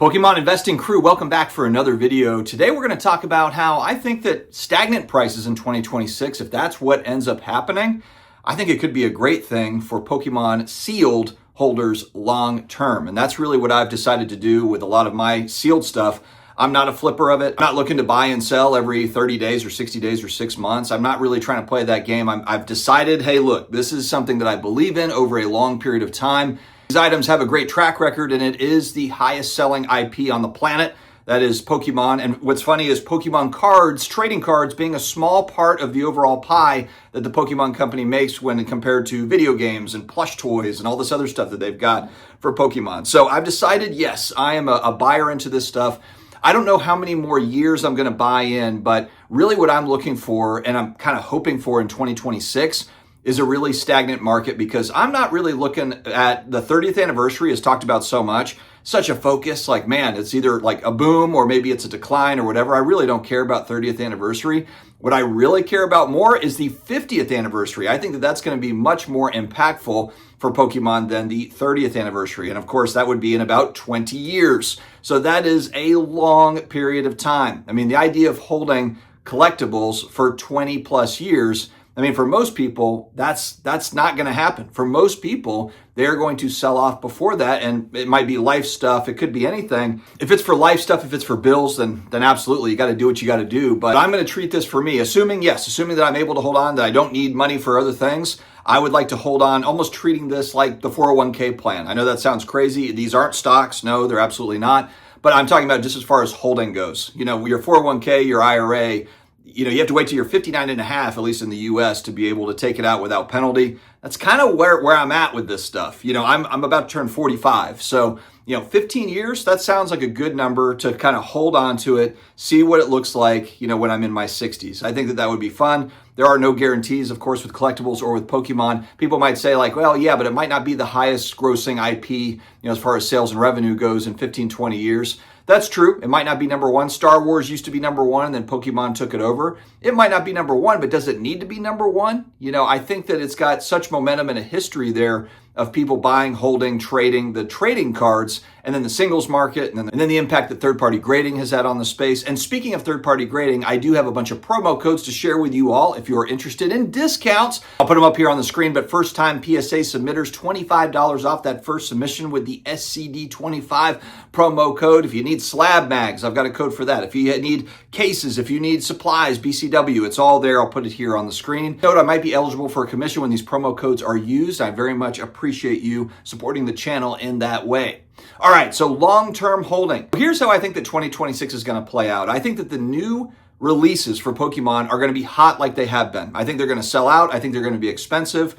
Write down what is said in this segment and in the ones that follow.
Pokemon investing crew, welcome back for another video. Today we're going to talk about how I think that stagnant prices in 2026, if that's what ends up happening, I think it could be a great thing for Pokemon sealed holders long term. And that's really what I've decided to do with a lot of my sealed stuff. I'm not a flipper of it. I'm not looking to buy and sell every 30 days or 60 days or 6 months. I'm not really trying to play that game. I've decided, hey, look, this is something that I believe in over a long period of time. These items have a great track record, and it is the highest selling IP on the planet. That is Pokemon. And what's funny is Pokemon cards, trading cards, being a small part of the overall pie that the Pokemon company makes when compared to video games and plush toys and all this other stuff that they've got for Pokemon. So I've decided, yes, I am a buyer into this stuff. I don't know how many more years I'm going to buy in, but really what I'm looking for and I'm kind of hoping for in 2026 is a really stagnant market, because I'm not really looking at the 30th anniversary is talked about so much, such a focus, like, man, it's either like a boom or maybe it's a decline or whatever. I really don't care about 30th anniversary. What I really care about more is the 50th anniversary. I think that that's going to be much more impactful for Pokemon than the 30th anniversary. And of course, that would be in about 20 years. So that is a long period of time. I mean, the idea of holding collectibles for 20 plus years, I mean, for most people, that's not going to happen. For most people, they're going to sell off before that, and it might be life stuff. It could be anything. If it's for life stuff, if it's for bills, then absolutely, you got to do what you got to do. But I'm going to treat this for me, assuming that I'm able to hold on, that I don't need money for other things. I would like to hold on, almost treating this like the 401k plan. I know that sounds crazy. These aren't stocks. No, they're absolutely not. But I'm talking about just as far as holding goes. You know, your 401k, your IRA, you have to wait till you're 59 and a half, at least in the US, to be able to take it out without penalty. That's kind of where I'm at with this stuff. I'm about to turn 45. So, 15 years, that sounds like a good number to kind of hold on to it, see what it looks like, when I'm in my 60s. I think that would be fun. There are no guarantees, of course, with collectibles or with Pokemon. People might say like, well, yeah, but it might not be the highest grossing IP, as far as sales and revenue goes in 15, 20 years. That's true. It might not be number one. Star Wars used to be number one, and then Pokemon took it over. It might not be number one, but does it need to be number one? I think that it's got such momentum and a history there of people buying, holding, trading, the trading cards, and then the singles market, and then the impact that third-party grading has had on the space. And speaking of third-party grading, I do have a bunch of promo codes to share with you all if you are interested in discounts. I'll put them up here on the screen, but first-time PSA submitters, $25 off that first submission with the SCD25 promo code. If you need slab mags, I've got a code for that. If you need cases, if you need supplies, BCW, it's all there. I'll put it here on the screen. Note I might be eligible for a commission when these promo codes are used. I very much appreciate you supporting the channel in that way. All right, so long-term holding. Here's how I think that 2026 is going to play out. I think that the new releases for Pokemon are going to be hot like they have been. I think they're going to sell out. I think they're going to be expensive.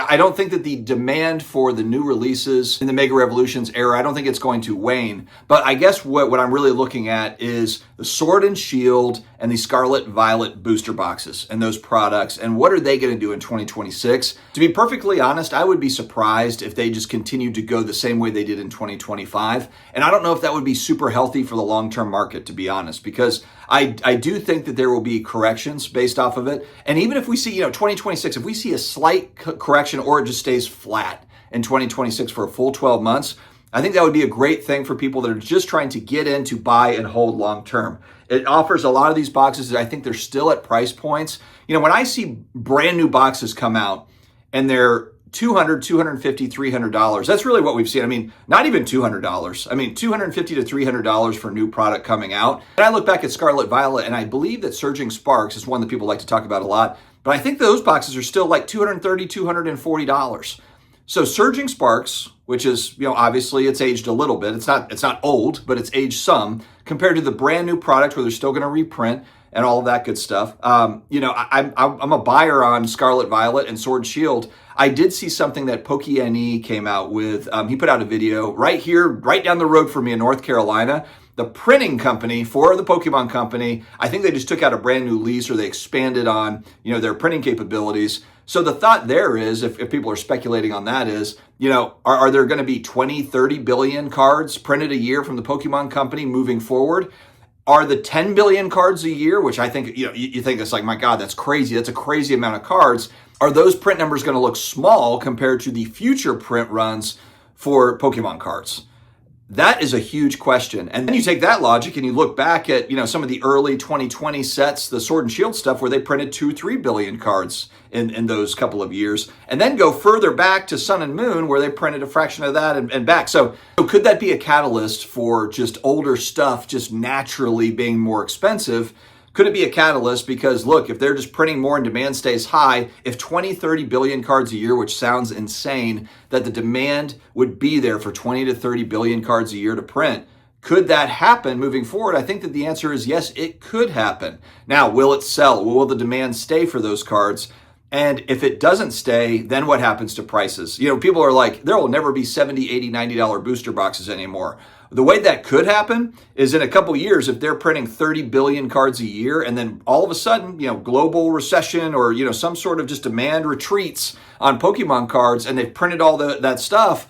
I don't think that the demand for the new releases in the Mega Revolutions era, I don't think it's going to wane. But I guess what I'm really looking at is the Sword and Shield and the Scarlet Violet booster boxes and those products. And what are they going to do in 2026? To be perfectly honest, I would be surprised if they just continued to go the same way they did in 2025. And I don't know if that would be super healthy for the long-term market, to be honest, because I do think that there will be corrections based off of it. And even if we see, 2026, if we see a slight correction or it just stays flat in 2026 for a full 12 months, I think that would be a great thing for people that are just trying to get in to buy and hold long term. It offers a lot of these boxes. I think they're still at price points. When I see brand new boxes come out and they're $200, $250, $300. That's really what we've seen. I mean, not even $200. I mean, $250 to $300 for new product coming out. And I look back at Scarlet Violet, and I believe that Surging Sparks is one that people like to talk about a lot. But I think those boxes are still like $230, $240. So Surging Sparks, which is, obviously it's aged a little bit. It's not old, but it's aged some compared to the brand new product where they're still going to reprint and all of that good stuff. I'm a buyer on Scarlet Violet and Sword Shield. I did see something that PokeNE came out with. He put out a video right here, right down the road from me in North Carolina. The printing company for the Pokemon company, I think they just took out a brand new lease or they expanded on, their printing capabilities. So the thought there is, if people are speculating on that is, are there going to be 20, 30 billion cards printed a year from the Pokemon company moving forward? Are the 10 billion cards a year, which I think, you think it's like, my God, that's crazy. That's a crazy amount of cards. Are those print numbers going to look small compared to the future print runs for Pokemon cards? That is a huge question. And then you take that logic and you look back at, some of the early 2020 sets, the Sword and Shield stuff, where they printed 3 billion cards in those couple of years, and then go further back to Sun and Moon, where they printed a fraction of that and back. So could that be a catalyst for just older stuff just naturally being more expensive? Could it be a catalyst? Because look, if they're just printing more and demand stays high, if 20, 30 billion cards a year, which sounds insane, that the demand would be there for 20 to 30 billion cards a year to print, could that happen moving forward? I think that the answer is yes, it could happen. Now, will it sell? Will the demand stay for those cards? And if it doesn't stay, then what happens to prices? People are like, there will never be $70, $80, $90 booster boxes anymore. The way that could happen is in a couple years, if they're printing 30 billion cards a year, and then all of a sudden, global recession or, some sort of just demand retreats on Pokemon cards, and they've printed all that stuff.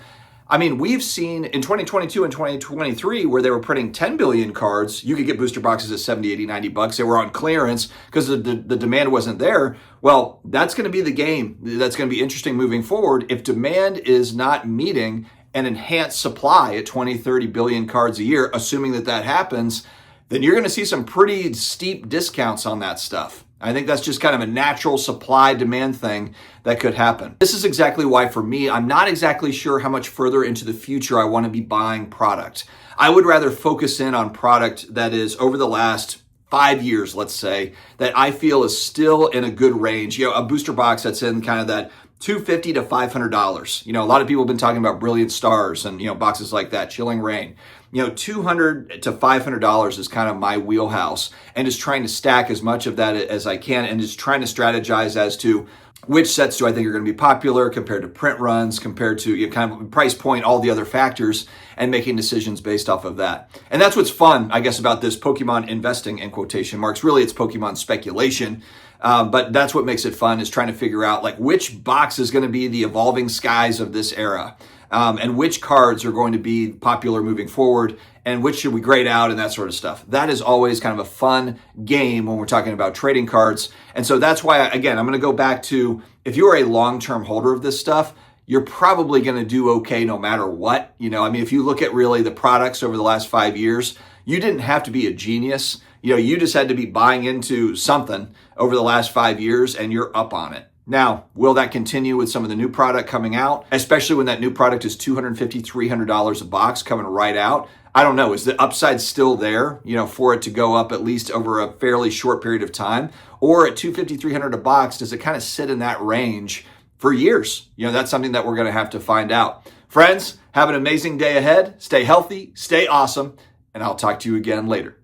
I mean, we've seen in 2022 and 2023 where they were printing 10 billion cards, you could get booster boxes at 70, 80, 90 bucks. They were on clearance because the demand wasn't there. Well, that's going to be the game. That's going to be interesting moving forward. If demand is not meeting an enhanced supply at 20, 30 billion cards a year, assuming that happens, then you're going to see some pretty steep discounts on that stuff. I think that's just kind of a natural supply demand thing that could happen. This is exactly why, for me, I'm not exactly sure how much further into the future I want to be buying product. I would rather focus in on product that is over the last 5 years, let's say, that I feel is still in a good range. A booster box that's in kind of that $250 to $500. A lot of people have been talking about Brilliant Stars and, boxes like that, Chilling Reign. $200 to $500 is kind of my wheelhouse, and just trying to stack as much of that as I can, and just trying to strategize as to which sets do I think are going to be popular compared to print runs, compared to kind of price point, all the other factors, and making decisions based off of that. And that's what's fun, I guess, about this Pokemon investing in quotation marks. Really, it's Pokemon speculation. But that's what makes it fun, is trying to figure out which box is going to be the evolving skies of this era, and which cards are going to be popular moving forward, and which should we grade out, and that sort of stuff. That is always kind of a fun game when we're talking about trading cards. And so that's why, again, I'm going to go back to, if you are a long-term holder of this stuff, you're probably going to do okay no matter what. If you look at really the products over the last 5 years, you didn't have to be a genius. You just had to be buying into something over the last 5 years, and you're up on it. Now, will that continue with some of the new product coming out, especially when that new product is $250, $300 a box coming right out? I don't know. Is the upside still there, for it to go up at least over a fairly short period of time? Or at $250, $300 a box, does it kind of sit in that range for years? That's something that we're going to have to find out. Friends, have an amazing day ahead. Stay healthy, stay awesome, and I'll talk to you again later.